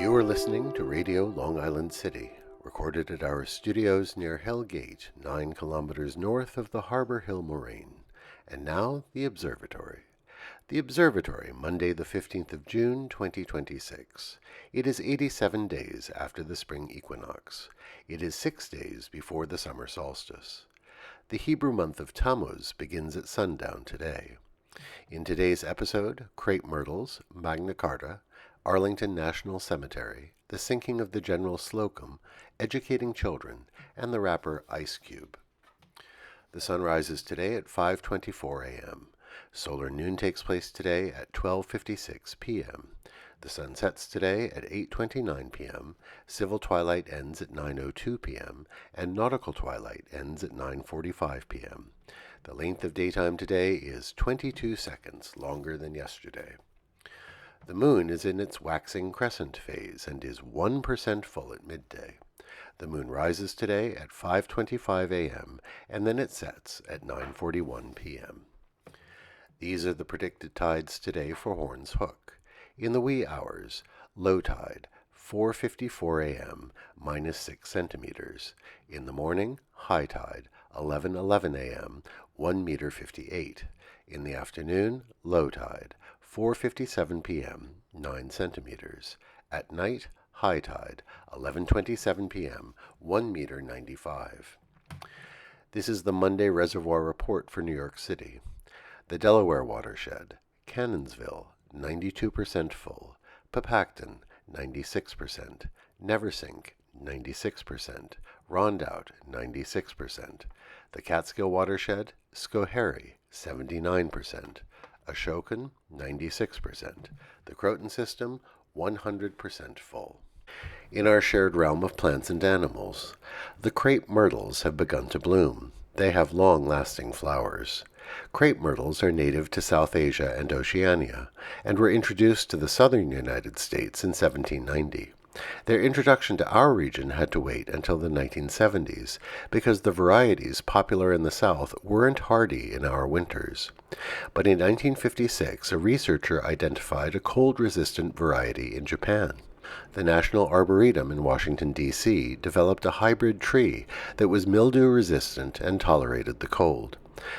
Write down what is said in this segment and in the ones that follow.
You are listening to Radio Long Island City, recorded at our studios near Hell Gate, 9 kilometers north of the Harbor Hill Moraine. And now, the Observatory. The Observatory, Monday the 15th of June, 2026. It is 87 days after the spring equinox. It is 6 days before the summer solstice. The Hebrew month of Tammuz begins at sundown today. In today's episode, crepe myrtles, Magna Carta, Arlington National Cemetery, the sinking of the General Slocum, educating children, and the rapper Ice Cube. The sun rises today at 5:24 a.m. Solar noon takes place today at 12:56 p.m. The sun sets today at 8:29 p.m., civil twilight ends at 9:02 p.m., and nautical twilight ends at 9:45 p.m. The length of daytime today is 22 seconds longer than yesterday. The moon is in its waxing crescent phase and is 1% full at midday. The moon rises today at 5:25 a.m., and then it sets at 9:41 p.m. These are the predicted tides today for Horns Hook. In the wee hours, low tide, 4:54 a.m., minus 6 centimeters. In the morning, high tide, 11:11 a.m., 1 meter 58. In the afternoon, low tide, 4:57 p.m., 9 centimeters. At night, high tide, 11:27 p.m., 1 meter 95. This is the Monday Reservoir Report for New York City. The Delaware Watershed, Cannonsville, 92% full. Papacton, 96%. Neversink, 96%. Rondout, 96%. The Catskill Watershed, Schoharie, 79%. Ashokan, 96%. The Croton System, 100% full. In our shared realm of plants and animals, the crepe myrtles have begun to bloom. They have long-lasting flowers. Crepe myrtles are native to South Asia and Oceania, and were introduced to the southern United States in 1790. Their introduction to our region had to wait until the 1970s, because the varieties popular in the South weren't hardy in our winters. But in 1956, a researcher identified a cold-resistant variety in Japan. The National Arboretum in Washington, D.C. developed a hybrid tree that was mildew-resistant and tolerated the cold.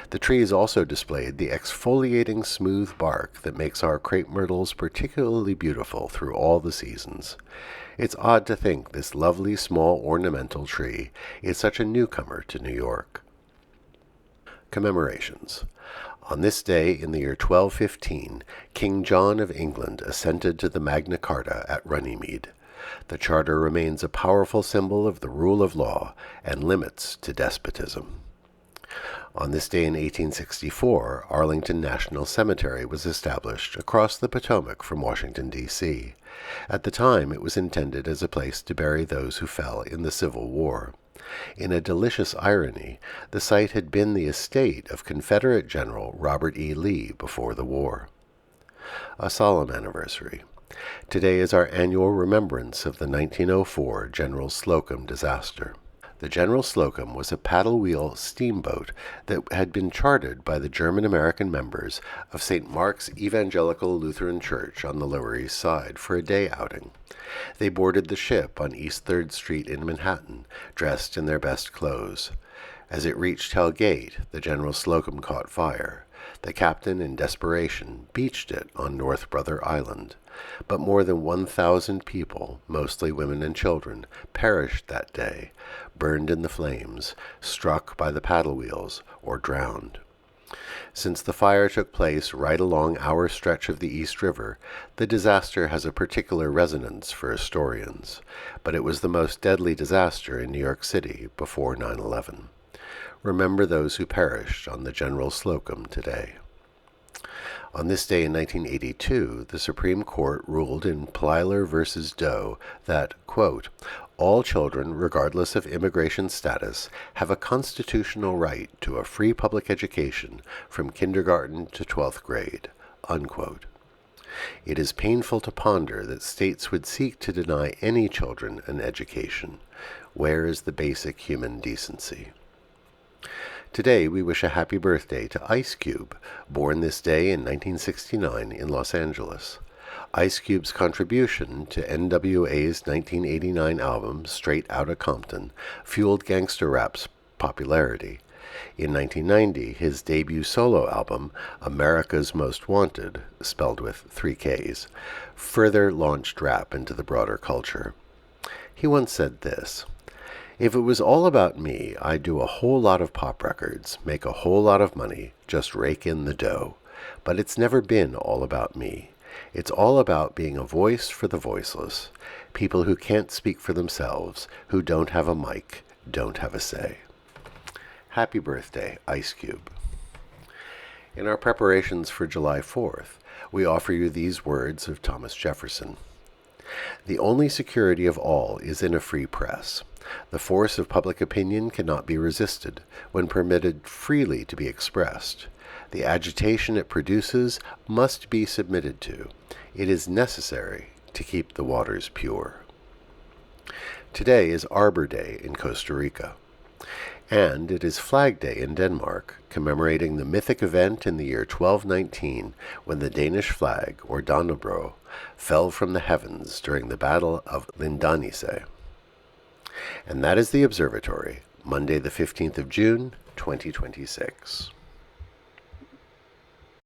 The trees also displayed the exfoliating smooth bark that makes our crepe myrtles particularly beautiful through all the seasons. It's odd to think this lovely small ornamental tree is such a newcomer to New York. Commemorations. On this day in the year 1215, King John of England assented to the Magna Carta at Runnymede. The charter remains a powerful symbol of the rule of law and limits to despotism. On this day in 1864, Arlington National Cemetery was established across the Potomac from Washington, D.C. At the time, it was intended as a place to bury those who fell in the Civil War. In a delicious irony, the site had been the estate of Confederate General Robert E. Lee before the war. A solemn anniversary. Today is our annual remembrance of the 1904 General Slocum disaster. The General Slocum was a paddle-wheel steamboat that had been chartered by the German-American members of St. Mark's Evangelical Lutheran Church on the Lower East Side for a day outing. They boarded the ship on East 3rd Street in Manhattan, dressed in their best clothes. As it reached Hell Gate, the General Slocum caught fire. The captain, in desperation, beached it on North Brother Island. But more than 1,000 people, mostly women and children, perished that day, burned in the flames, struck by the paddle wheels, or drowned. Since the fire took place right along our stretch of the East River, the disaster has a particular resonance for historians, but it was the most deadly disaster in New York City before 9/11. Remember those who perished on the General Slocum today. On this day in 1982, the Supreme Court ruled in Plyler v. Doe that, quote, all children, regardless of immigration status, have a constitutional right to a free public education from kindergarten to 12th grade, unquote. It is painful to ponder that states would seek to deny any children an education. Where is the basic human decency? Today we wish a happy birthday to Ice Cube, born this day in 1969 in Los Angeles. Ice Cube's contribution to NWA's 1989 album Straight Outta Compton fueled gangster rap's popularity. In 1990, his debut solo album, America's Most Wanted, spelled with 3 Ks, further launched rap into the broader culture. He once said this: "If it was all about me, I'd do a whole lot of pop records, make a whole lot of money, just rake in the dough. But it's never been all about me. It's all about being a voice for the voiceless, people who can't speak for themselves, who don't have a mic, don't have a say." Happy birthday, Ice Cube. In our preparations for July 4th, we offer you these words of Thomas Jefferson: "The only security of all is in a free press. The force of public opinion cannot be resisted when permitted freely to be expressed. The agitation it produces must be submitted to. It is necessary to keep the waters pure." Today is Arbor Day in Costa Rica, and it is Flag Day in Denmark, commemorating the mythic event in the year 1219 when the Danish flag, or Dannebrog, fell from the heavens during the Battle of Lindanice. And that is the Observatory, Monday the 15th of June, 2026.